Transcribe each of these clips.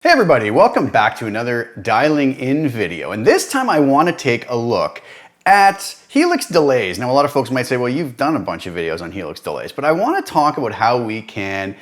Hey everybody, welcome back to another dialing in video. And this time I want to take a look at Helix delays. Now a lot of folks might say, well, you've done a bunch of videos on Helix delays, but I want to talk about how we can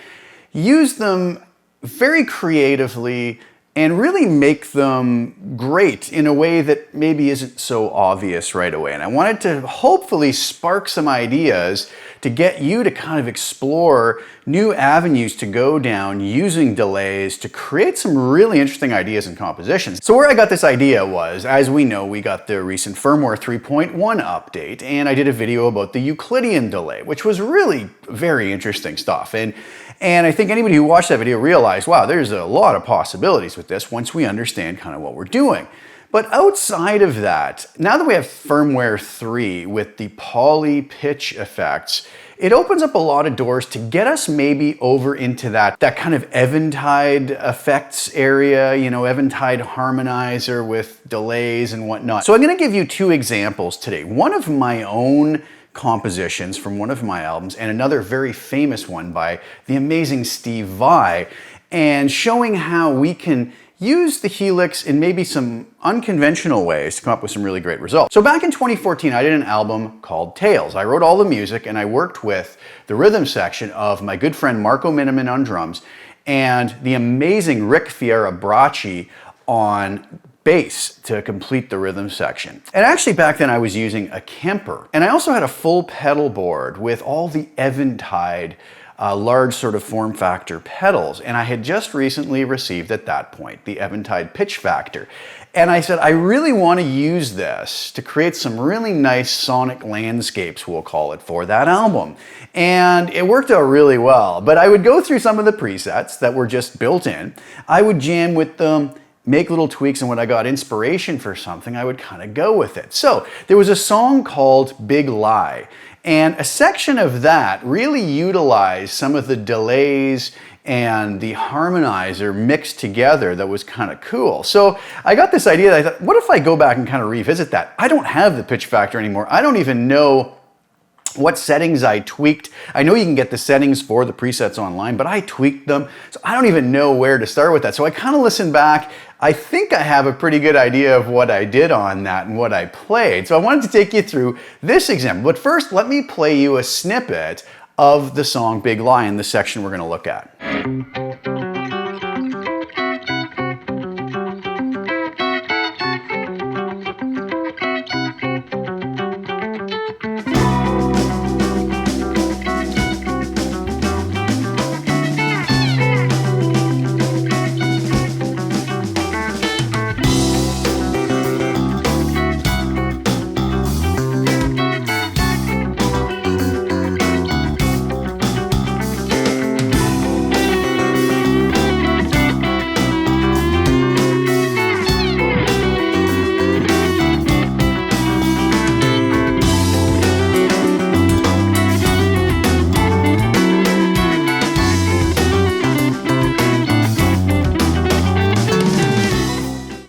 use them very creatively and really make them great in a way that maybe isn't so obvious right away. And I wanted to hopefully spark some ideas to get you to kind of explore new avenues to go down using delays to create some really interesting ideas and compositions. So where I got this idea was, as we know, we got the recent firmware 3.1 update, and I did a video about the Euclidean delay, which was really very interesting stuff. And I think anybody who watched that video realized, wow, there's a lot of possibilities with this once we understand kind of what we're doing. But outside of that, now that we have firmware 3 with the poly pitch effects, it opens up a lot of doors to get us maybe over into that kind of Eventide effects area, you know, Eventide harmonizer with delays and whatnot. So I'm gonna give you two examples today. One of my own compositions from one of my albums and another very famous one by the amazing Steve Vai, and showing how we can use the Helix in maybe some unconventional ways to come up with some really great results. So back in 2014, I did an album called Tales. I wrote all the music and I worked with the rhythm section of my good friend Marco Miniman on drums and the amazing Rick Fiera-Bracci on bass to complete the rhythm section. And actually back then I was using a Kemper. And I also had a full pedal board with all the Eventide large sort of form factor pedals. And I had just recently received at that point the Eventide pitch factor. And I said, I really want to use this to create some really nice sonic landscapes, we'll call it, for that album. And it worked out really well. But I would go through some of the presets that were just built in. I would jam with them, make little tweaks, and when I got inspiration for something, I would kind of go with it. So there was a song called Big Lie, and a section of that really utilized some of the delays and the harmonizer mixed together that was kind of cool. So I got this idea that I thought, what if I go back and kind of revisit that? I don't have the pitch factor anymore. I don't even know what settings I tweaked. I know you can get the settings for the presets online, but I tweaked them. So I don't even know where to start with that. So I kind of listened back. I think I have a pretty good idea of what I did on that and what I played. So I wanted to take you through this example. But first, let me play you a snippet of the song Big Lie in the section we're going to look at.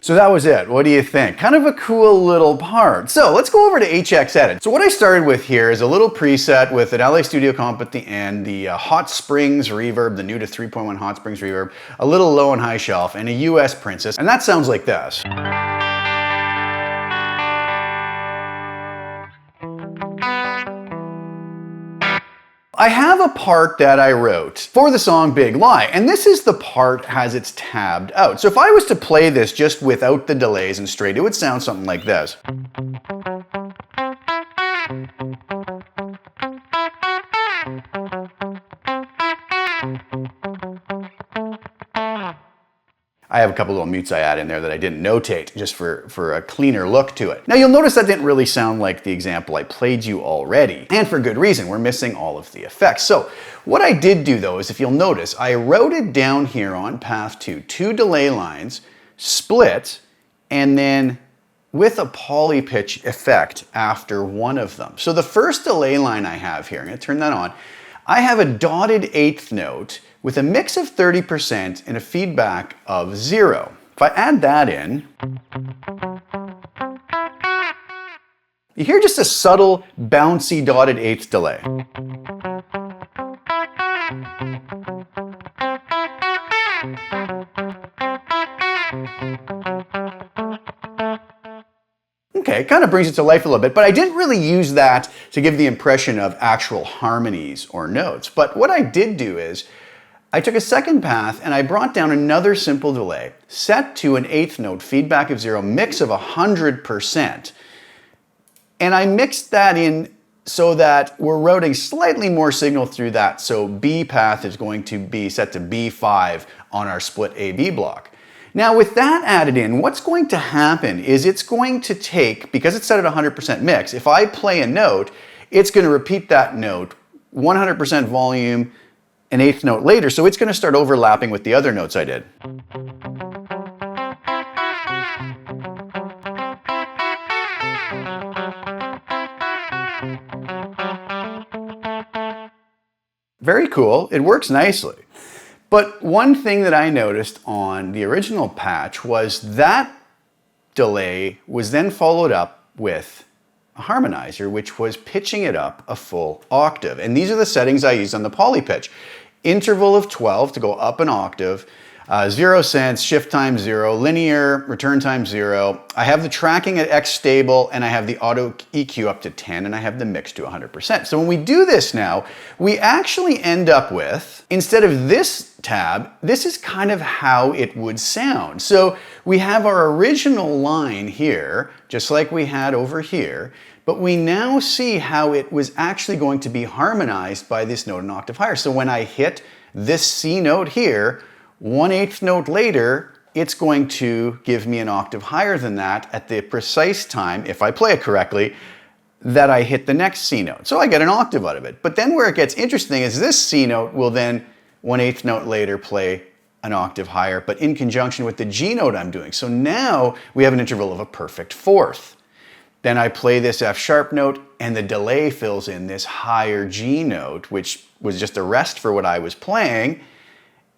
So that was it. What do you think? Kind of a cool little part. So let's go over to HX Edit. So what I started with here is a little preset with an LA Studio comp at the end, the Hot Springs reverb, the new to 3.1 Hot Springs reverb, a little low and high shelf, and a US Princess. And that sounds like this. I have a part that I wrote for the song Big Lie, and this is the part has its tabbed out. So if I was to play this just without the delays and straight, it would sound something like this. I have a couple little mutes I add in there that I didn't notate just for a cleaner look to it. Now you'll notice that didn't really sound like the example I played you already, and for good reason. We're missing all of the effects. So what I did do though is, if you'll notice, I wrote it down here on path 2, 2 delay lines, split, and then with a poly pitch effect after one of them. So the first delay line I have here, I'm going to turn that on, I have a dotted eighth note with a mix of 30% and a feedback of 0. If I add that in, you hear just a subtle, bouncy dotted eighth delay. Okay, it kind of brings it to life a little bit, but I didn't really use that to give the impression of actual harmonies or notes. But what I did do is, I took a second path and I brought down another simple delay, set to an eighth note, feedback of 0, mix of 100%. And I mixed that in so that we're routing slightly more signal through that. So B path is going to be set to B5 on our split AB block. Now with that added in, what's going to happen is it's going to take, because it's set at 100% mix, if I play a note, it's going to repeat that note 100% volume an eighth note later, so it's going to start overlapping with the other notes I did. Very cool, it works nicely. But one thing that I noticed on the original patch was that delay was then followed up with a harmonizer, which was pitching it up a full octave. And these are the settings I used on the poly pitch. Interval of 12 to go up an octave, 0 cents, shift time 0, linear, return time 0. I have the tracking at X stable, and I have the auto EQ up to 10, and I have the mix to 100%. So when we do this now, we actually end up with, instead of this tab, this is kind of how it would sound. So we have our original line here, just like we had over here, but we now see how it was actually going to be harmonized by this note an octave higher. So when I hit this C note here, 1/8 note later, it's going to give me an octave higher than that at the precise time, if I play it correctly, that I hit the next C note. So I get an octave out of it. But then where it gets interesting is this C note will then 1/8 note later play an octave higher, but in conjunction with the G note I'm doing. So now we have an interval of a perfect fourth. Then I play this F sharp note and the delay fills in this higher G note, which was just a rest for what I was playing.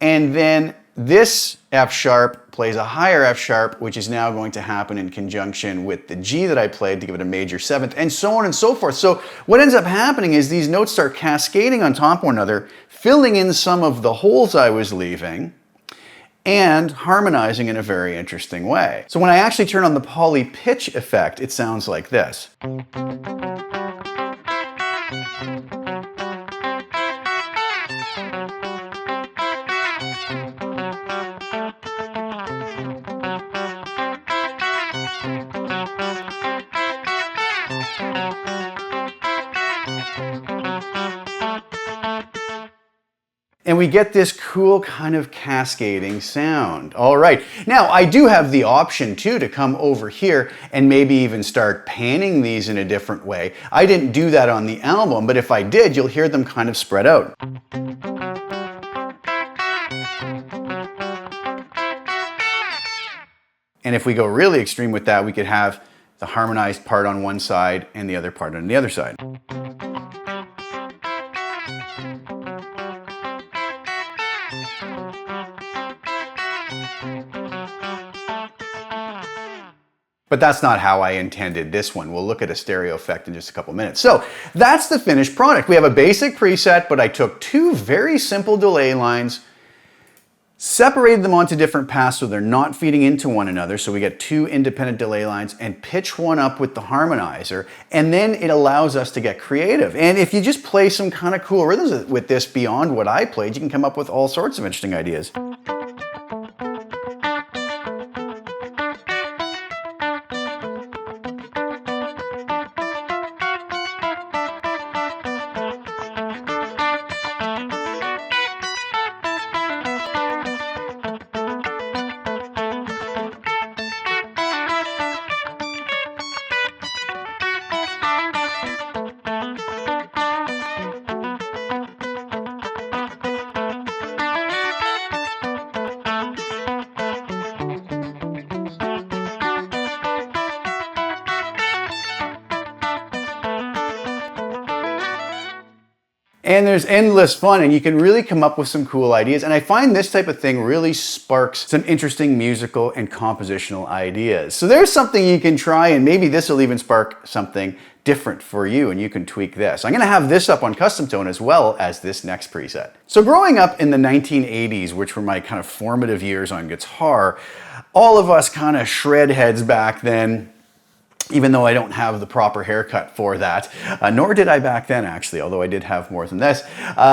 And then this F sharp plays a higher F sharp, which is now going to happen in conjunction with the G that I played to give it a major seventh, and so on and so forth. So what ends up happening is these notes start cascading on top of one another, filling in some of the holes I was leaving, and harmonizing in a very interesting way. So when I actually turn on the poly pitch effect, it sounds like this. And we get this cool kind of cascading sound. All right, now I do have the option too to come over here and maybe even start panning these in a different way. I didn't do that on the album, but if I did, you'll hear them kind of spread out. And if we go really extreme with that, we could have the harmonized part on one side and the other part on the other side. But that's not how I intended this one. We'll look at a stereo effect in just a couple minutes. So that's the finished product. We have a basic preset, but I took two very simple delay lines, separated them onto different paths so they're not feeding into one another, so we get two independent delay lines, and pitch one up with the harmonizer, and then it allows us to get creative. And if you just play some kind of cool rhythms with this beyond what I played, you can come up with all sorts of interesting ideas. And there's endless fun, and you can really come up with some cool ideas. And I find this type of thing really sparks some interesting musical and compositional ideas. So there's something you can try, and maybe this will even spark something different for you, and you can tweak this. I'm gonna have this up on Custom Tone as well as this next preset. So growing up in the 1980s, which were my kind of formative years on guitar, all of us kind of shred heads back then even though I don't have the proper haircut for that. Nor did I back then, actually, although I did have more than this.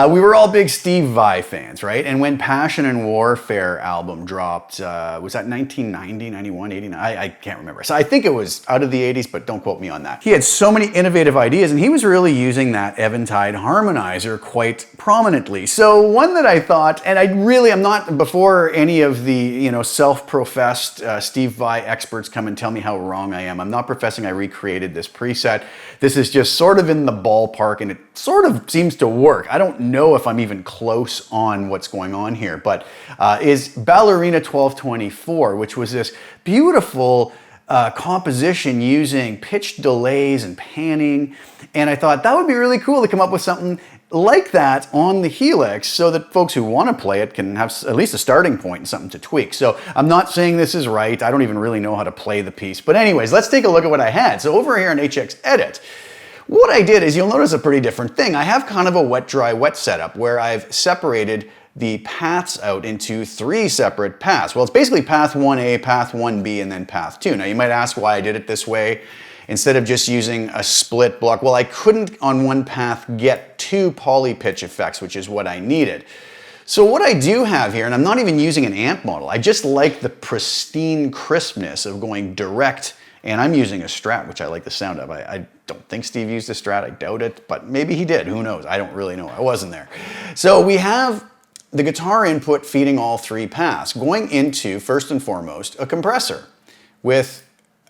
We were all big Steve Vai fans, right? And when Passion and Warfare album dropped, was that 1990, 91, 89? I can't remember. So I think it was out of the 80s, but don't quote me on that. He had so many innovative ideas, and he was really using that Eventide harmonizer quite prominently. So one that I thought, and I'm not, before any of the, self-professed Steve Vai experts come and tell me how wrong I am, I'm not professing I recreated this preset. This is just sort of in the ballpark, and it sort of seems to work. I don't know if I'm even close on what's going on here, but is Ballerina 1224, which was this beautiful composition using pitch delays and panning. And I thought that would be really cool to come up with something like that on the Helix so that folks who want to play it can have at least a starting point and something to tweak. So I'm not saying this is right. I don't even really know how to play the piece. But anyways, let's take a look at what I had. So over here on HX Edit, what I did is, you'll notice a pretty different thing. I have kind of a wet, dry, wet setup where I've separated the paths out into 3 separate paths. Well, it's basically path 1A, path 1B, and then path 2. Now you might ask why I did it this way instead of just using a split block. Well, I couldn't on one path get 2 poly pitch effects, which is what I needed. So what I do have here, and I'm not even using an amp model, I just like the pristine crispness of going direct, and I'm using a Strat, which I like the sound of. I don't think Steve used a Strat, I doubt it, but maybe he did, who knows? I don't really know, I wasn't there. So we have the guitar input feeding all 3 paths, going into, first and foremost, a compressor with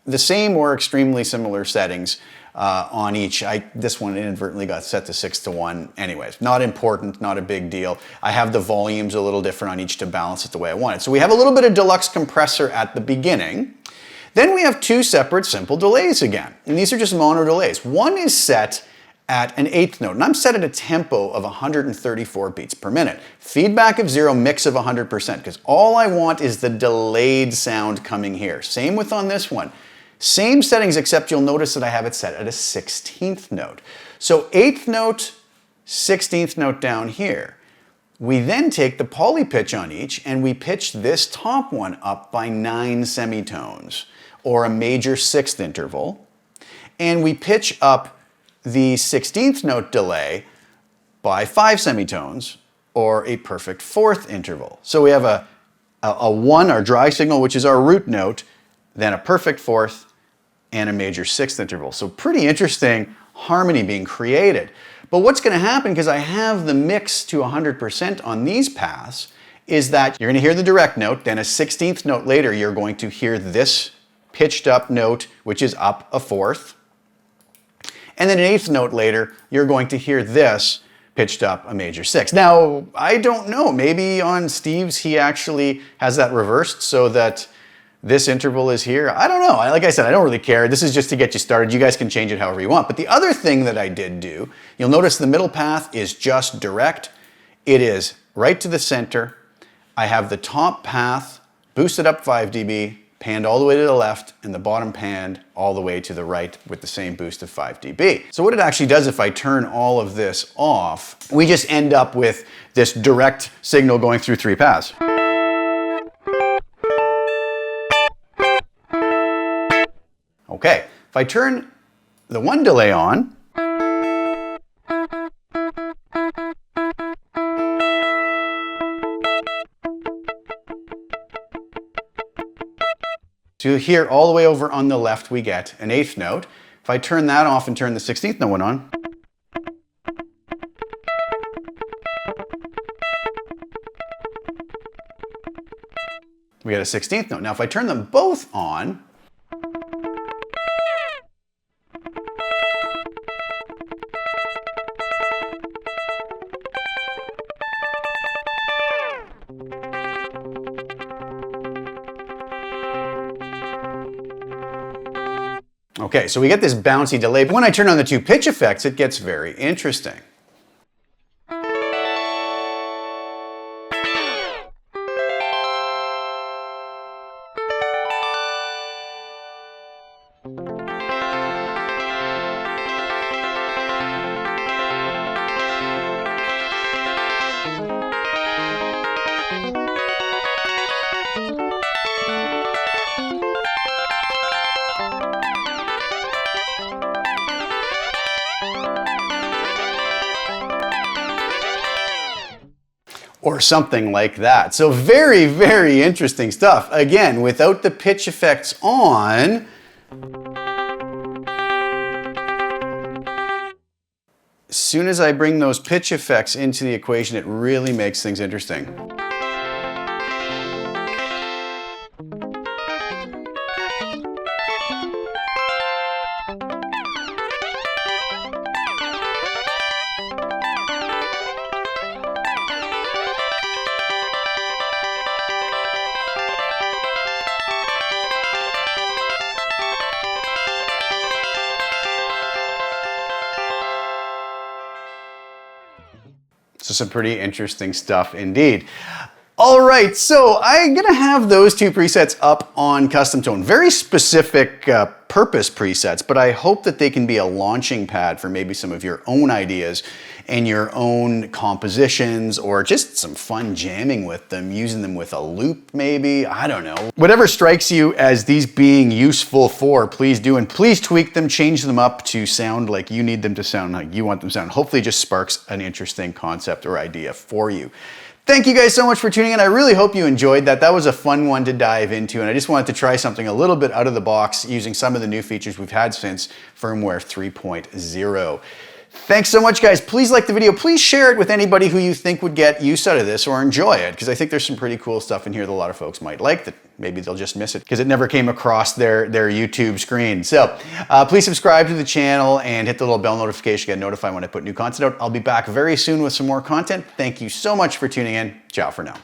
the same or extremely similar settings on each. This one inadvertently got set to 6:1. Anyways, not important, not a big deal. I have the volumes a little different on each to balance it the way I want it. So we have a little bit of deluxe compressor at the beginning. Then we have 2 separate simple delays again. And these are just mono delays. One is set at an 8th note, and I'm set at a tempo of 134 beats per minute. Feedback of 0, mix of 100%, because all I want is the delayed sound coming here. Same with on this one. Same settings, except you'll notice that I have it set at a 16th note. So 8th note, 16th note down here. We then take the poly pitch on each and we pitch this top one up by 9 semitones, or a major 6th interval. And we pitch up the 16th note delay by 5 semitones, or a perfect 4th interval. So we have a 1, our dry signal, which is our root note, then a perfect 4th, and a major 6th interval. So pretty interesting harmony being created. But what's going to happen, because I have the mix to 100% on these paths, is that you're going to hear the direct note, then a 16th note later you're going to hear this pitched up note, which is up a 4th. And then an 8th note later, you're going to hear this pitched up a major 6. Now, I don't know, maybe on Steve's he actually has that reversed so that this interval is here. I don't know. Like I said, I don't really care. This is just to get you started. You guys can change it however you want. But the other thing that I did do, you'll notice the middle path is just direct. It is right to the center. I have the top path boosted up 5 dB, panned all the way to the left, and the bottom panned all the way to the right with the same boost of 5 dB. So what it actually does, if I turn all of this off, we just end up with this direct signal going through 3 paths. Okay, if I turn the 1 delay on, so here all the way over on the left we get an 8th note. If I turn that off and turn the 16th note on, we get a 16th note. Now if I turn them both on, okay, so we get this bouncy delay, but when I turn on the 2 pitch effects, it gets very interesting. or something like that. So very, very interesting stuff. Again, without the pitch effects on, as soon as I bring those pitch effects into the equation, it really makes things interesting. So some pretty interesting stuff indeed. All right, so I'm gonna have those two presets up on Custom Tone. Very specific purpose presets, but I hope that they can be a launching pad for maybe some of your own ideas and your own compositions, or just some fun jamming with them, using them with a loop maybe, I don't know. Whatever strikes you as these being useful for, please do, and please tweak them, change them up to sound like you need them to sound, like you want them to sound. Hopefully it just sparks an interesting concept or idea for you. Thank you guys so much for tuning in. I really hope you enjoyed that. That was a fun one to dive into, and I just wanted to try something a little bit out of the box using some of the new features we've had since firmware 3.0. Thanks so much, guys. Please like the video. Please share it with anybody who you think would get use out of this or enjoy it, because I think there's some pretty cool stuff in here that a lot of folks might like that maybe they'll just miss it because it never came across their YouTube screen. So please subscribe to the channel and hit the little bell notification to get notified when I put new content out. I'll be back very soon with some more content. Thank you so much for tuning in. Ciao for now.